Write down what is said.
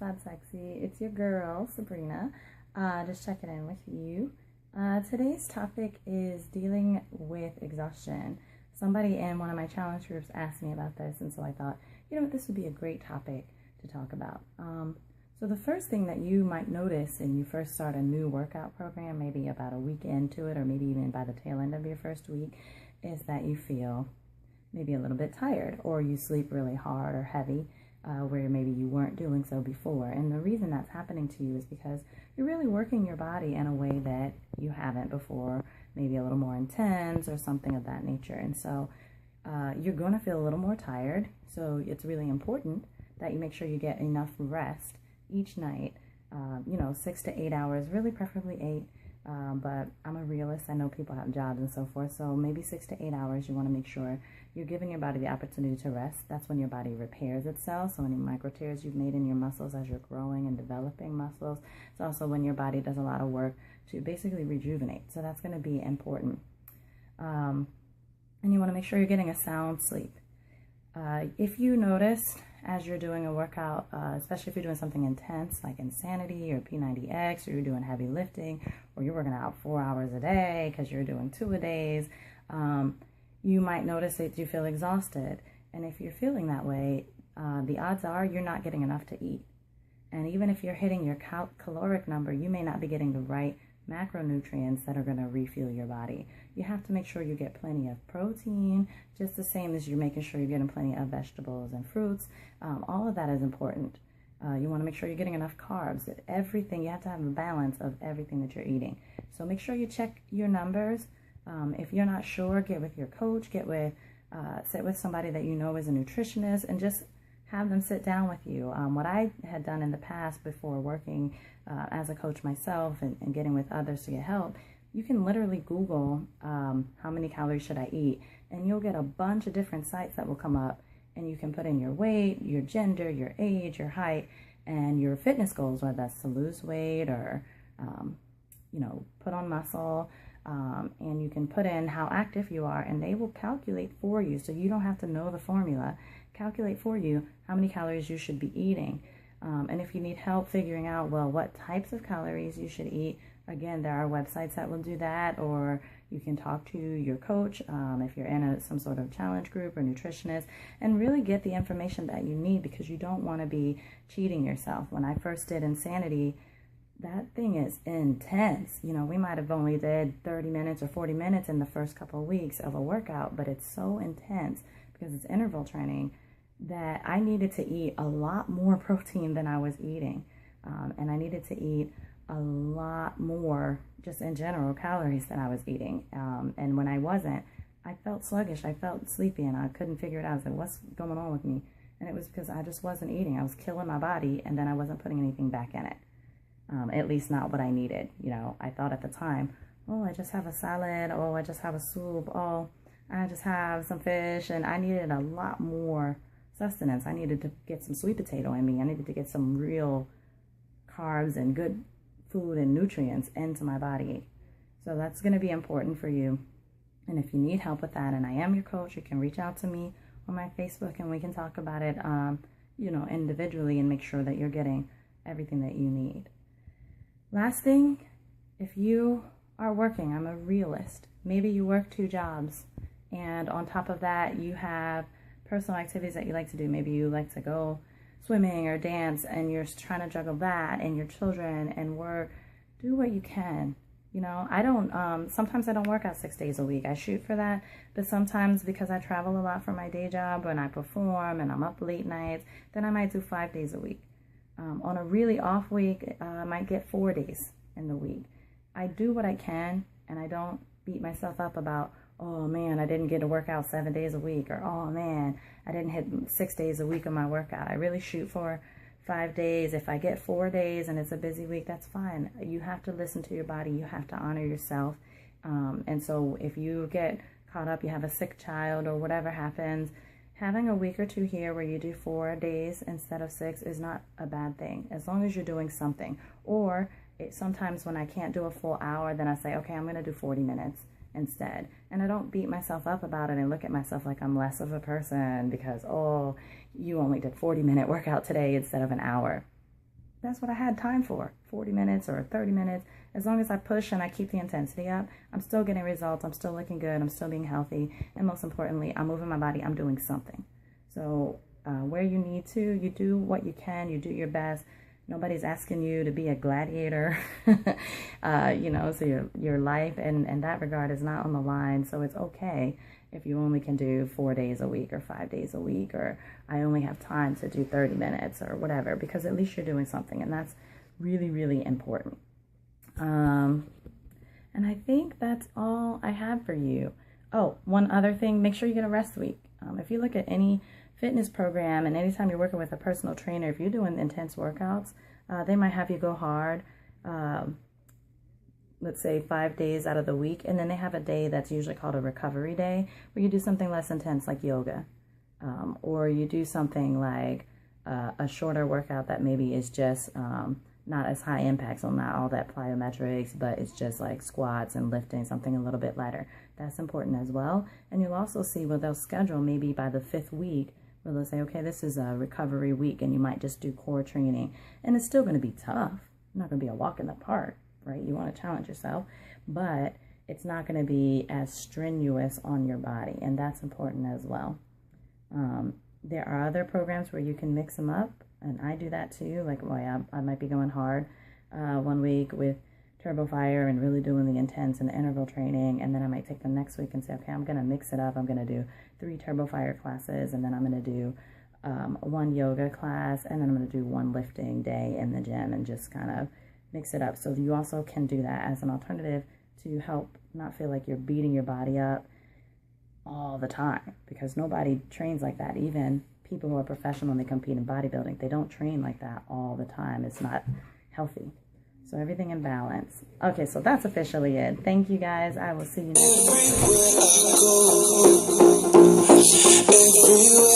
Not Sexy. It's your girl, Sabrina. Just checking in with you. Today's topic is dealing with exhaustion. Somebody in one of my challenge groups asked me about this, and so I thought, you know what, this would be a great topic to talk about. So the first thing that you might notice when you first start a new workout program, maybe about a week into it, or maybe even by the tail end of your first week, is that you feel maybe a little bit tired, or you sleep really hard or heavy, where maybe you weren't doing so before. And the reason that's happening to you is because you're really working your body in a way that you haven't before, maybe a little more intense or something of that nature. And so you're going to feel a little more tired. So it's really important that you make sure you get enough rest each night, 6 to 8 hours, really preferably 8. But I'm a realist. I know people have jobs and so forth. So maybe 6 to 8 hours, you want to make sure you're giving your body the opportunity to rest. That's when your body repairs itself. So any micro tears you've made in your muscles as you're growing and developing muscles. It's also when your body does a lot of work to basically rejuvenate. So that's going to be important. And you want to make sure you're getting a sound sleep. If you notice as you're doing a workout, especially if you're doing something intense like Insanity or P90X, or you're doing heavy lifting, or you're working out 4 hours a day because you're doing 2-a-days, you might notice that you feel exhausted. And if you're feeling that way, the odds are you're not getting enough to eat. And even if you're hitting your caloric number, you may not be getting the right macronutrients that are going to refuel your body. You have to make sure you get plenty of protein, just the same as you're making sure you're getting plenty of vegetables and fruits. All of that is important. You want to make sure you're getting enough carbs. Everything, you have to have a balance of everything that you're eating. So make sure you check your numbers. If you're not sure, get with your coach, sit with somebody that you know is a nutritionist, and just have them sit down with you. What I had done in the past before working as a coach myself and getting with others to get help, you can literally Google how many calories should I eat, and you'll get a bunch of different sites that will come up, and you can put in your weight, your gender, your age, your height, and your fitness goals, whether that's to lose weight or put on muscle. And you can put in how active you are, and they will calculate for you, so you don't have to know the formula. Calculate for you how many calories you should be eating. And if you need help figuring out, well, what types of calories you should eat, again, there are websites that will do that, or you can talk to your coach if you're in some sort of challenge group or nutritionist, and really get the information that you need, because you don't want to be cheating yourself. When I first did Insanity, that thing is intense. We might have only did 30 minutes or 40 minutes in the first couple of weeks of a workout, but it's so intense because it's interval training that I needed to eat a lot more protein than I was eating. And I needed to eat a lot more, just in general, calories than I was eating. And when I wasn't, I felt sluggish. I felt sleepy, and I couldn't figure it out. I was like, what's going on with me? And it was because I just wasn't eating. I was killing my body, and then I wasn't putting anything back in it. At least not what I needed. I thought at the time, oh, I just have a salad. Oh, I just have a soup. Oh, I just have some fish. And I needed a lot more sustenance. I needed to get some sweet potato in me. I needed to get some real carbs and good food and nutrients into my body. So that's going to be important for you. And if you need help with that, and I am your coach, you can reach out to me on my Facebook, and we can talk about it, individually, and make sure that you're getting everything that you need. Last thing, if you are working, I'm a realist. Maybe you work 2 jobs, and on top of that, you have personal activities that you like to do. Maybe you like to go swimming or dance, and you're trying to juggle that and your children and work. Do what you can. Sometimes I don't work out 6 days a week. I shoot for that, but sometimes, because I travel a lot for my day job and I perform and I'm up late nights, then I might do 5 days a week. On a really off week, I might get 4 days in the week. I do what I can, and I don't beat myself up about, oh man, I didn't get to work out 7 days a week, or oh man, I didn't hit 6 days a week of my workout. I really shoot for 5 days. If I get 4 days and it's a busy week, that's fine. You have to listen to your body. You have to honor yourself. And so if you get caught up, you have a sick child or whatever happens, having a week or 2 here where you do 4 days instead of 6 is not a bad thing, as long as you're doing something. Or sometimes when I can't do a full hour, then I say, okay, I'm going to do 40 minutes instead. And I don't beat myself up about it and look at myself like I'm less of a person because, oh, you only did 40-minute workout today instead of an hour. that's what I had time for, 40 minutes or 30 minutes. As long as I push and I keep the intensity up, I'm still getting results. I'm still looking good. I'm still being healthy. And most importantly, I'm moving my body. I'm doing something. So where you need to, you do what you can. You do your best. Nobody's asking you to be a gladiator, you know, so your life in that regard is not on the line. So it's okay if you only can do 4 days a week or 5 days a week, or I only have time to do 30 minutes or whatever, because at least you're doing something, and that's really, really important. And I think that's all I have for you. Oh, one other thing, make sure you get a rest week. If you look at any fitness program, and anytime you're working with a personal trainer, if you're doing intense workouts, they might have you go hard, let's say 5 days out of the week, and then they have a day that's usually called a recovery day, where you do something less intense like yoga, or you do something like a shorter workout that maybe is just not as high impact, so not all that plyometrics, but it's just like squats and lifting, something a little bit lighter. That's important as well. And you'll also see where they'll schedule maybe by the 5th week, where they'll say, okay, this is a recovery week, and you might just do core training. And it's still going to be tough. It's not going to be a walk in the park, right? You want to challenge yourself, but it's not going to be as strenuous on your body, and that's important as well. There are other programs where you can mix them up, and I do that too. Like, well, I might be going hard 1 week with Turbo Fire and really doing the intense and the interval training, and then I might take the next week and say, okay, I'm going to mix it up. I'm going to do 3 Turbo Fire classes, and then I'm going to do 1 yoga class, and then I'm going to do 1 lifting day in the gym, and just kind of mix it up. So you also can do that as an alternative to help not feel like you're beating your body up all the time, because nobody trains like that. Even people who are professional and they compete in bodybuilding, they don't train like that all the time. It's not healthy. So everything in balance. Okay, so that's officially it. Thank you guys. I will see you next week.